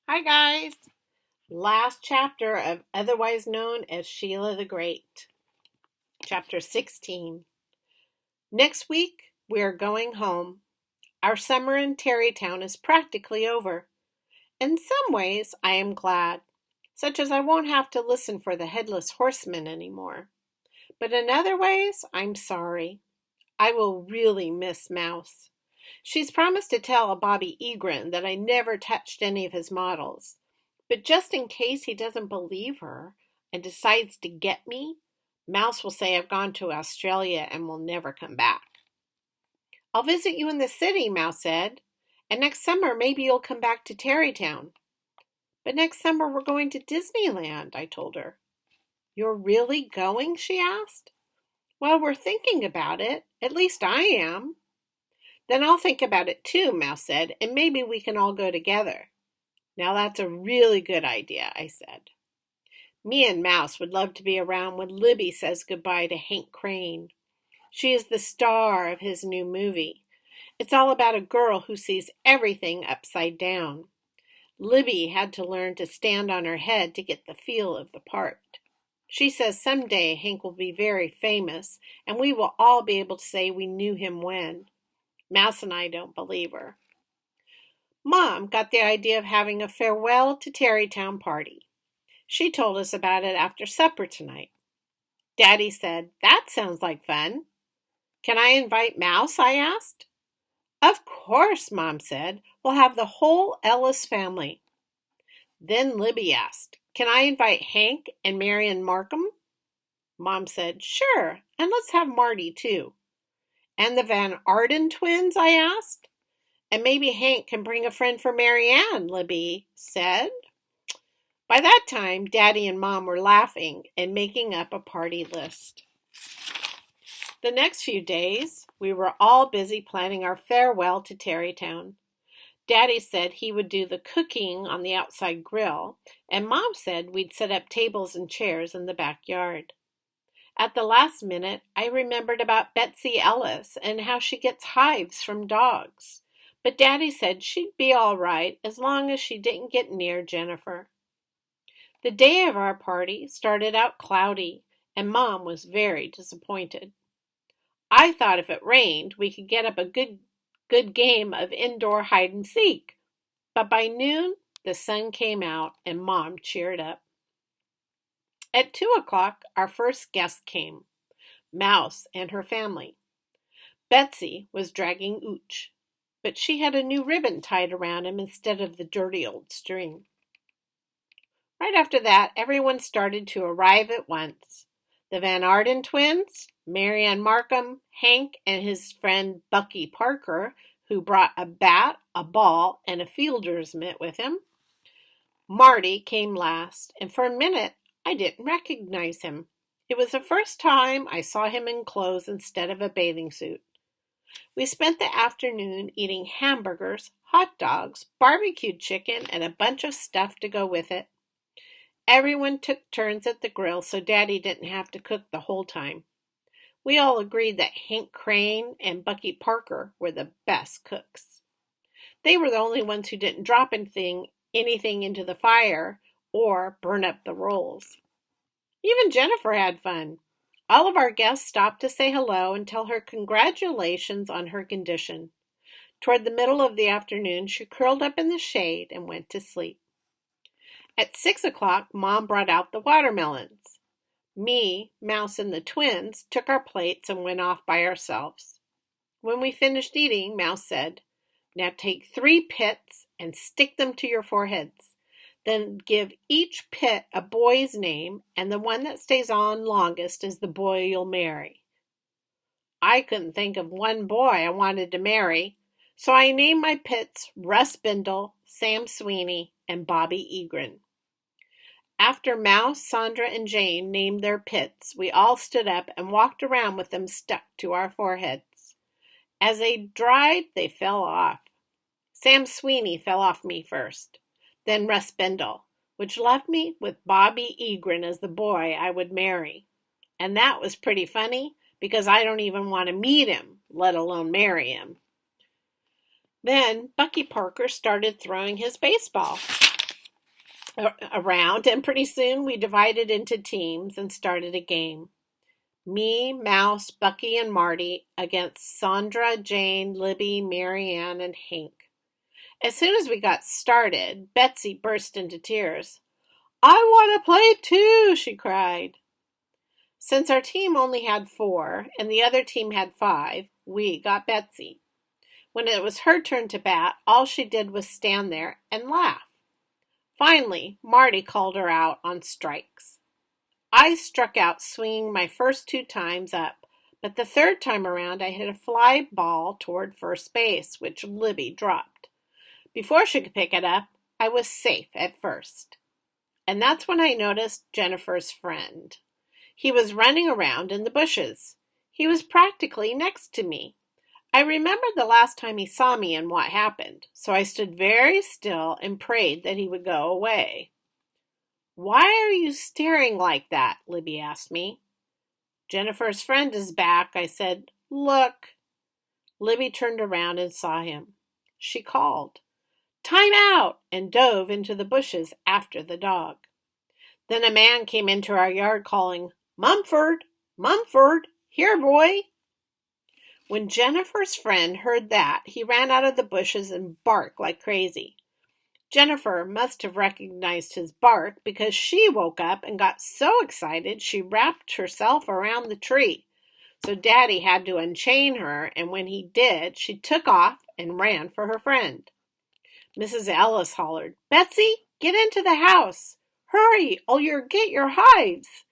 Hi, guys. Last chapter of otherwise known as Sheila the Great. Chapter 16. Next week, we are going home. Our summer in Tarrytown is practically over. In some ways, I am glad, such as I won't have to listen for the headless horseman anymore. But in other ways, I'm sorry. I will really miss Mouse. She's promised to tell Bobby Egrin that I never touched any of his models. But just in case he doesn't believe her and decides to get me, Mouse will say I've gone to Australia and will never come back. I'll visit you in the city, Mouse said, and next summer maybe you'll come back to Tarrytown. But next summer we're going to Disneyland, I told her. You're really going? She asked. Well, we're thinking about it. At least I am. Then I'll think about it too, Mouse said, and maybe we can all go together. Now that's a really good idea, I said. Me and Mouse would love to be around when Libby says goodbye to Hank Crane. She is the star of his new movie. It's all about a girl who sees everything upside down. Libby had to learn to stand on her head to get the feel of the part. She says someday Hank will be very famous, and we will all be able to say we knew him when. Mouse and I don't believe her. Mom got the idea of having a farewell to Tarrytown party. She told us about it after supper tonight. Daddy said, "That sounds like fun." "Can I invite Mouse?" I asked. "Of course," Mom said. "We'll have the whole Ellis family." Then Libby asked, "Can I invite Hank and Marion Markham?" Mom said, "Sure, and let's have Marty too." "And the Van Arden twins?" I asked. "And maybe Hank can bring a friend for Marianne," Libby said. By that time, Daddy and Mom were laughing and making up a party list. The next few days, we were all busy planning our farewell to Tarrytown. Daddy said he would do the cooking on the outside grill, and Mom said we'd set up tables and chairs in the backyard. At the last minute, I remembered about Betsy Ellis and how she gets hives from dogs. But Daddy said she'd be all right as long as she didn't get near Jennifer. The day of our party started out cloudy, and Mom was very disappointed. I thought if it rained, we could get up a good game of indoor hide and seek. But by noon, the sun came out, and Mom cheered up. At 2:00, our first guest came, Mouse and her family. Betsy was dragging Ooch, but she had a new ribbon tied around him instead of the dirty old string. Right after that, everyone started to arrive at once. The Van Arden twins, Marianne Markham, Hank, and his friend Bucky Parker, who brought a bat, a ball, and a fielder's mitt with him. Marty came last, and for a minute I didn't recognize him. It was the first time I saw him in clothes instead of a bathing suit. We spent the afternoon eating hamburgers, hot dogs, barbecued chicken, and a bunch of stuff to go with it. Everyone took turns at the grill so Daddy didn't have to cook the whole time. We all agreed that Hank Crane and Bucky Parker were the best cooks. They were the only ones who didn't drop anything into the fire or burn up the rolls. Even Jennifer had fun. All of our guests stopped to say hello and tell her congratulations on her condition. Toward the middle of the afternoon, she curled up in the shade and went to sleep. At 6:00, Mom brought out the watermelons. Me, Mouse, and the twins took our plates and went off by ourselves. When we finished eating, Mouse said, "Now take 3 pits and stick them to your foreheads. Then give each pit a boy's name, and the one that stays on longest is the boy you'll marry." I couldn't think of one boy I wanted to marry, so I named my pits Russ Bindle, Sam Sweeney, and Bobby Egrin. After Mouse, Sandra, and Jane named their pits, we all stood up and walked around with them stuck to our foreheads. As they dried, they fell off. Sam Sweeney fell off me first, then Russ Bindle, which left me with Bobby Egrin as the boy I would marry. And that was pretty funny because I don't even want to meet him, let alone marry him. Then Bucky Parker started throwing his baseball. around, and pretty soon we divided into teams and started a game. Me, Mouse, Bucky, and Marty against Sandra, Jane, Libby, Marianne, and Hank. As soon as we got started, Betsy burst into tears. "I want to play too," she cried. Since our team only had 4 and the other team had 5, we got Betsy. When it was her turn to bat, all she did was stand there and laugh. Finally, Marty called her out on strikes. I struck out swinging my first 2 times up, but the third time around I hit a fly ball toward first base, which Libby dropped. Before she could pick it up, I was safe at first. And that's when I noticed Jennifer's friend. He was running around in the bushes. He was practically next to me. I remembered the last time he saw me and what happened, so I stood very still and prayed that he would go away. "Why are you staring like that?" Libby asked me. "Jennifer's friend is back," I said. "Look." Libby turned around and saw him. She called, "Time out!" and dove into the bushes after the dog. Then a man came into our yard calling, "Mumford! Mumford! Here, boy!" When Jennifer's friend heard that, he ran out of the bushes and barked like crazy. Jennifer must have recognized his bark because she woke up and got so excited she wrapped herself around the tree. So Daddy had to unchain her, and when he did, she took off and ran for her friend. Mrs. Ellis hollered, "Betsy, get into the house. Hurry, or you'll get your hives."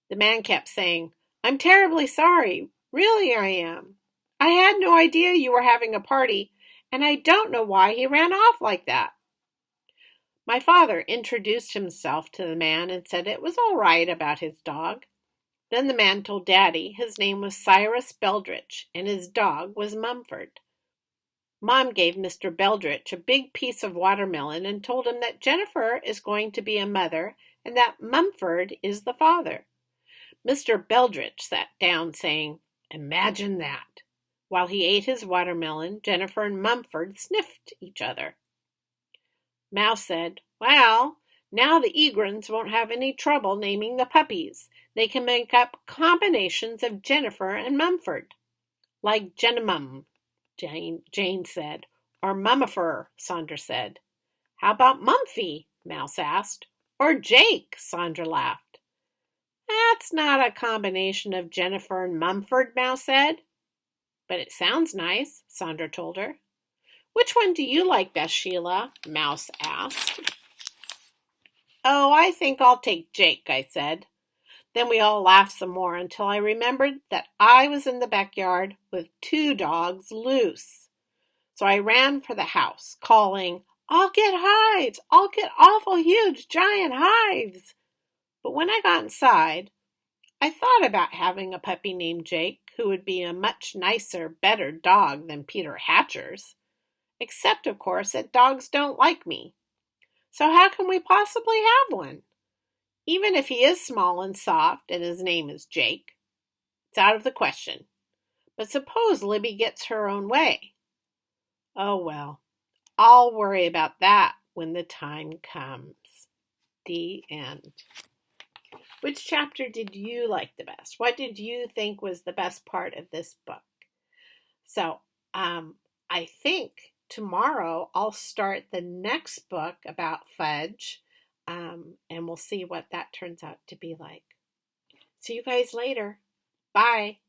The man kept saying, "I'm terribly sorry. Really I am. I had no idea you were having a party, and I don't know why he ran off like that." My father introduced himself to the man and said it was all right about his dog. Then the man told Daddy his name was Cyrus Beldritch, and his dog was Mumford. Mom gave Mr. Beldritch a big piece of watermelon and told him that Jennifer is going to be a mother and that Mumford is the father. Mr. Beldritch sat down saying, "Imagine that." While he ate his watermelon, Jennifer and Mumford sniffed each other. Mouse said, "Well, now the Egrons won't have any trouble naming the puppies. They can make up combinations of Jennifer and Mumford." "Like Jenimum," Jane said. "Or Mummifer," Sandra said. "How about Mumphy?" Mouse asked. "Or Jake," Sandra laughed. "That's not a combination of Jennifer and Mumford," Mouse said. "But it sounds nice," Sandra told her. "Which one do you like best, Sheila?" Mouse asked. "Oh, I think I'll take Jake," I said. Then we all laughed some more until I remembered that I was in the backyard with 2 dogs loose. So I ran for the house, calling, "I'll get hives! I'll get awful huge giant hives!" But when I got inside, I thought about having a puppy named Jake, who would be a much nicer, better dog than Peter Hatcher's. Except, of course, that dogs don't like me. So how can we possibly have one? Even if he is small and soft and his name is Jake, it's out of the question. But suppose Libby gets her own way. Oh well, I'll worry about that when the time comes. The end. Which chapter did you like the best? What did you think was the best part of this book? So, I think tomorrow I'll start the next book about Fudge, and we'll see what that turns out to be like. See you guys later. Bye.